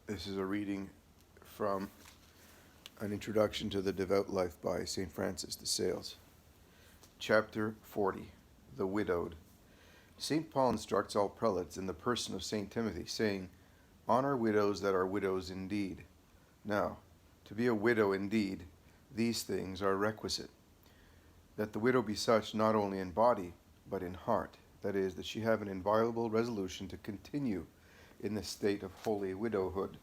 This is a reading from An Introduction to the Devout Life by St. Francis de Sales. Chapter 40. The Widowed. St. Paul instructs all prelates in the person of St. Timothy, saying, "Honor widows that are widows indeed." Now, to be a widow indeed, these things are requisite: that the widow be such not only in body, but in heart, that is, that she have an inviolable resolution to continue in the state of holy widowhood.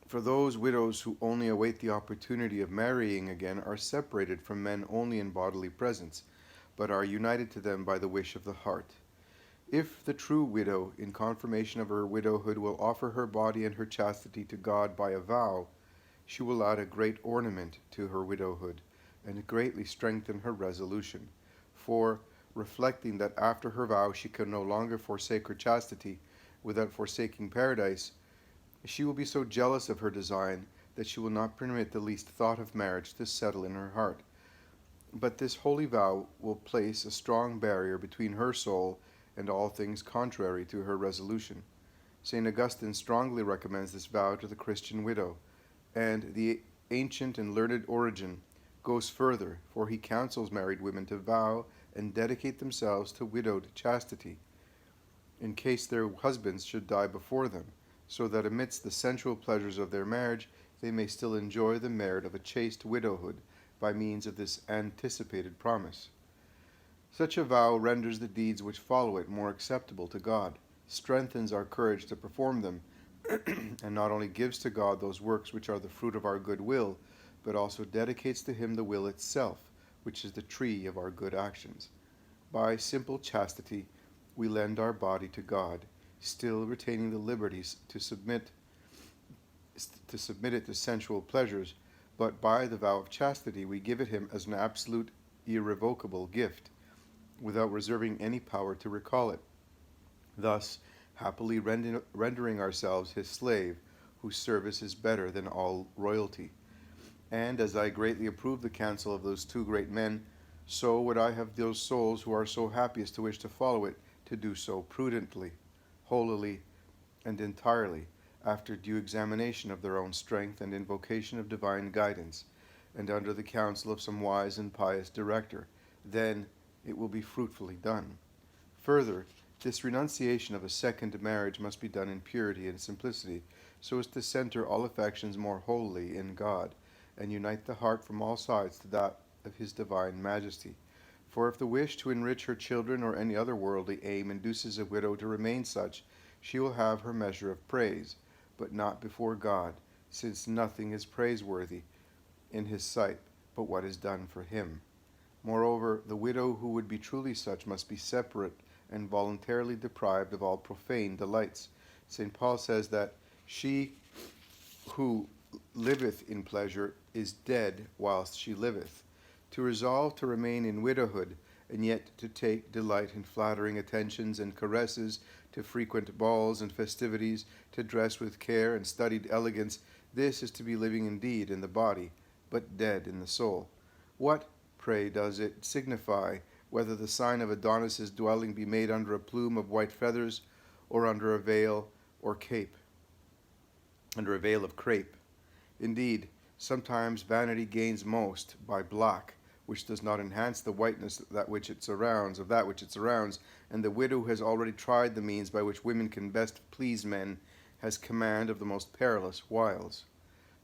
For those widows who only await the opportunity of marrying again are separated from men only in bodily presence, but are united to them by the wish of the heart. If the true widow, in confirmation of her widowhood, will offer her body and her chastity to God by a vow, she will add a great ornament to her widowhood, and greatly strengthen her resolution. For, reflecting that after her vow she can no longer forsake her chastity without forsaking paradise, she will be so jealous of her design that she will not permit the least thought of marriage to settle in her heart. But this holy vow will place a strong barrier between her soul and all things contrary to her resolution. St. Augustine strongly recommends this vow to the Christian widow, and the ancient and learned Origen goes further, for he counsels married women to vow and dedicate themselves to widowed chastity, in case their husbands should die before them, so that amidst the sensual pleasures of their marriage they may still enjoy the merit of a chaste widowhood by means of this anticipated promise. Such a vow renders the deeds which follow it more acceptable to God, strengthens our courage to perform them, and not only gives to God those works which are the fruit of our good will, but also dedicates to Him the will itself, which is the tree of our good actions. By simple chastity we lend our body to God, still retaining the liberties to submit it to sensual pleasures, but by the vow of chastity we give it Him as an absolute, irrevocable gift, without reserving any power to recall it, thus happily rendering ourselves His slave, whose service is better than all royalty. And as I greatly approve the counsel of those two great men, so would I have those souls who are so happy as to wish to follow it to do so prudently, holily, and entirely, after due examination of their own strength and invocation of divine guidance, and under the counsel of some wise and pious director. Then it will be fruitfully done. Further, this renunciation of a second marriage must be done in purity and simplicity, so as to center all affections more wholly in God, and unite the heart from all sides to that of His divine majesty. For if the wish to enrich her children or any other worldly aim induces a widow to remain such, she will have her measure of praise, but not before God, since nothing is praiseworthy in His sight but what is done for Him. Moreover, the widow who would be truly such must be separate and voluntarily deprived of all profane delights. St. Paul says that she who liveth in pleasure is dead whilst she liveth. To resolve to remain in widowhood, and yet to take delight in flattering attentions and caresses, to frequent balls and festivities, to dress with care and studied elegance, this is to be living indeed in the body, but dead in the soul. What, pray, does it signify whether the sign of Adonis's dwelling be made under a plume of white feathers, or under a veil or cape, under a veil of crape? Indeed, sometimes vanity gains most by black, which does not enhance the whiteness of that which it surrounds, and the widow who has already tried the means by which women can best please men has command of the most perilous wiles.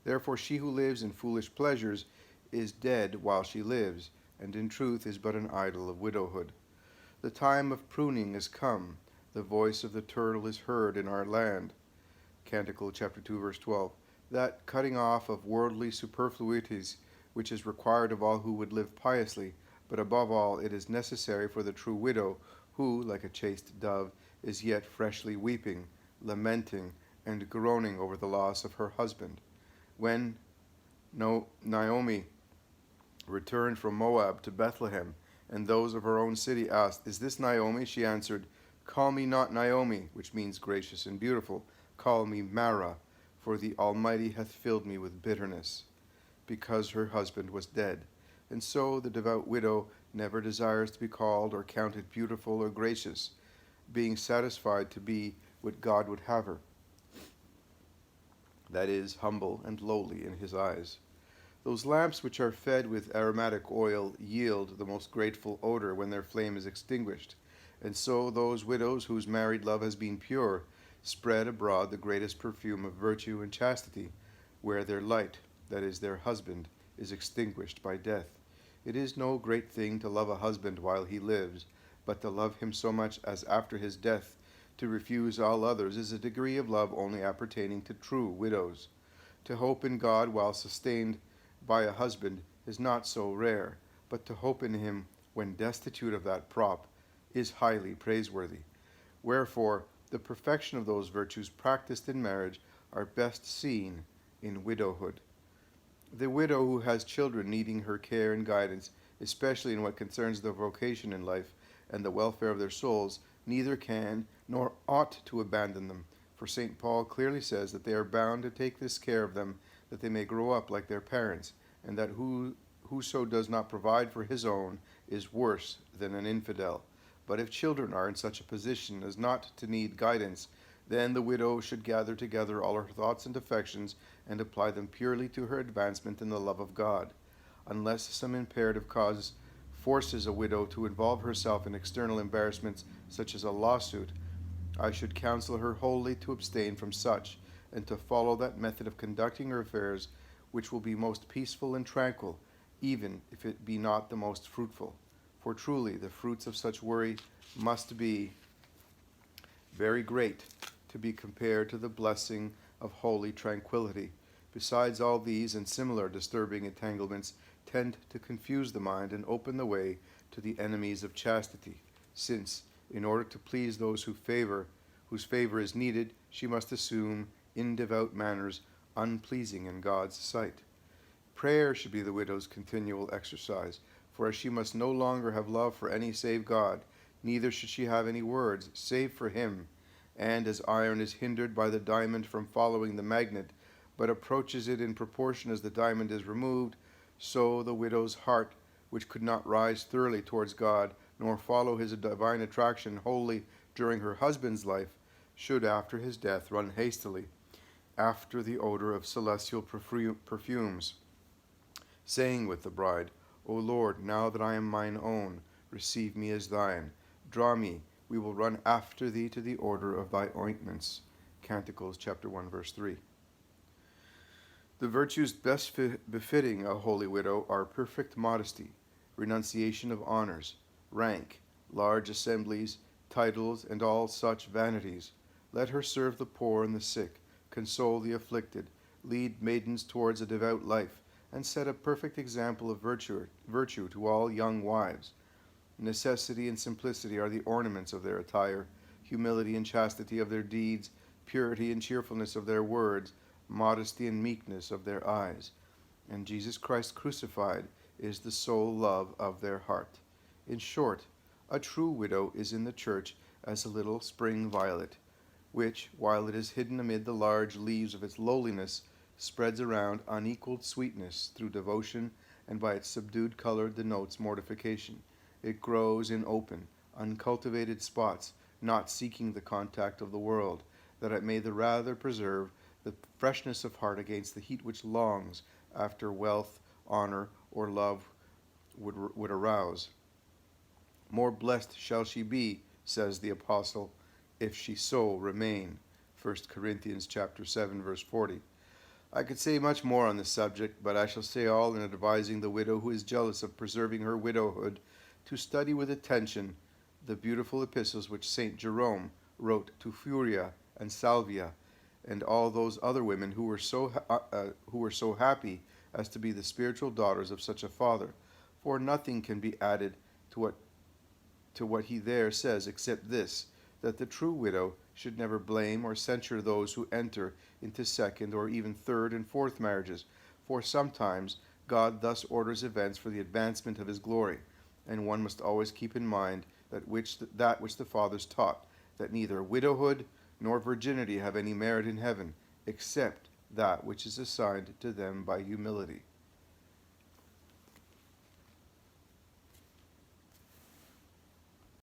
Therefore she who lives in foolish pleasures is dead while she lives, and in truth is but an idol of widowhood. The time of pruning is come, the voice of the turtle is heard in our land. Canticle chapter 2, verse 12. That cutting off of worldly superfluities which is required of all who would live piously, but above all it is necessary for the true widow, who, like a chaste dove, is yet freshly weeping, lamenting, and groaning over the loss of her husband. When Naomi returned from Moab to Bethlehem, and those of her own city asked, "Is this Naomi?" she answered, "Call me not Naomi," which means gracious and beautiful. "Call me Mara, for the Almighty hath filled me with bitterness," because her husband was dead. And so the devout widow never desires to be called or counted beautiful or gracious, being satisfied to be what God would have her. That is, humble and lowly in his eyes. Those lamps which are fed with aromatic oil yield the most grateful odor when their flame is extinguished, and so those widows whose married love has been pure spread abroad the greatest perfume of virtue and chastity, where their light, that is, their husband, is extinguished by death. It is no great thing to love a husband while he lives, but to love him so much as after his death to refuse all others is a degree of love only appertaining to true widows. To hope in God while sustained by a husband is not so rare, but to hope in him when destitute of that prop is highly praiseworthy. Wherefore, the perfection of those virtues practiced in marriage are best seen in widowhood. The widow who has children needing her care and guidance, especially in what concerns their vocation in life and the welfare of their souls, neither can nor ought to abandon them, for St. Paul clearly says that they are bound to take this care of them, that they may grow up like their parents, and that whoso does not provide for his own is worse than an infidel. But if children are in such a position as not to need guidance, then the widow should gather together all her thoughts and affections and apply them purely to her advancement in the love of God. Unless some imperative cause forces a widow to involve herself in external embarrassments such as a lawsuit, I should counsel her wholly to abstain from such, and to follow that method of conducting her affairs which will be most peaceful and tranquil, even if it be not the most fruitful. For truly the fruits of such worry must be very great to be compared to the blessing of holy tranquility. Besides, all these and similar disturbing entanglements tend to confuse the mind and open the way to the enemies of chastity, since, in order to please those whose favor is needed, she must assume indevout manners unpleasing in God's sight. Prayer should be the widow's continual exercise, for as she must no longer have love for any save God, neither should she have any words save for him. And as iron is hindered by the diamond from following the magnet, but approaches it in proportion as the diamond is removed, so the widow's heart, which could not rise thoroughly towards God, nor follow his divine attraction wholly during her husband's life, should after his death run hastily after the odor of celestial perfumes, saying with the bride, O Lord, now that I am mine own, receive me as thine. Draw me, we will run after thee to the order of thy ointments. Canticles chapter 1, verse 3. The virtues best befitting a holy widow are perfect modesty, renunciation of honors, rank, large assemblies, titles, and all such vanities. Let her serve the poor and the sick, console the afflicted, lead maidens towards a devout life, and set a perfect example of virtue to all young wives. Necessity and simplicity are the ornaments of their attire, humility and chastity of their deeds, purity and cheerfulness of their words, modesty and meekness of their eyes. And Jesus Christ crucified is the sole love of their heart. In short, a true widow is in the church as a little spring violet, which, while it is hidden amid the large leaves of its lowliness, spreads around unequaled sweetness through devotion, and by its subdued color denotes mortification. It grows in open, uncultivated spots, not seeking the contact of the world, that it may the rather preserve the freshness of heart against the heat which longs after wealth, honor, or love would arouse. More blessed shall she be, says the apostle, if she so remain. 1 Corinthians chapter 7, verse 40. I could say much more on this subject, but I shall say all in advising the widow who is jealous of preserving her widowhood to study with attention the beautiful epistles which St. Jerome wrote to Furia and Salvia, and all those other women who were so happy as to be the spiritual daughters of such a father. For nothing can be added to what he there says except this, that the true widow should never blame or censure those who enter into second or even third and fourth marriages, for sometimes God thus orders events for the advancement of his glory, and one must always keep in mind that which the fathers taught, that neither widowhood nor virginity have any merit in heaven, except that which is assigned to them by humility.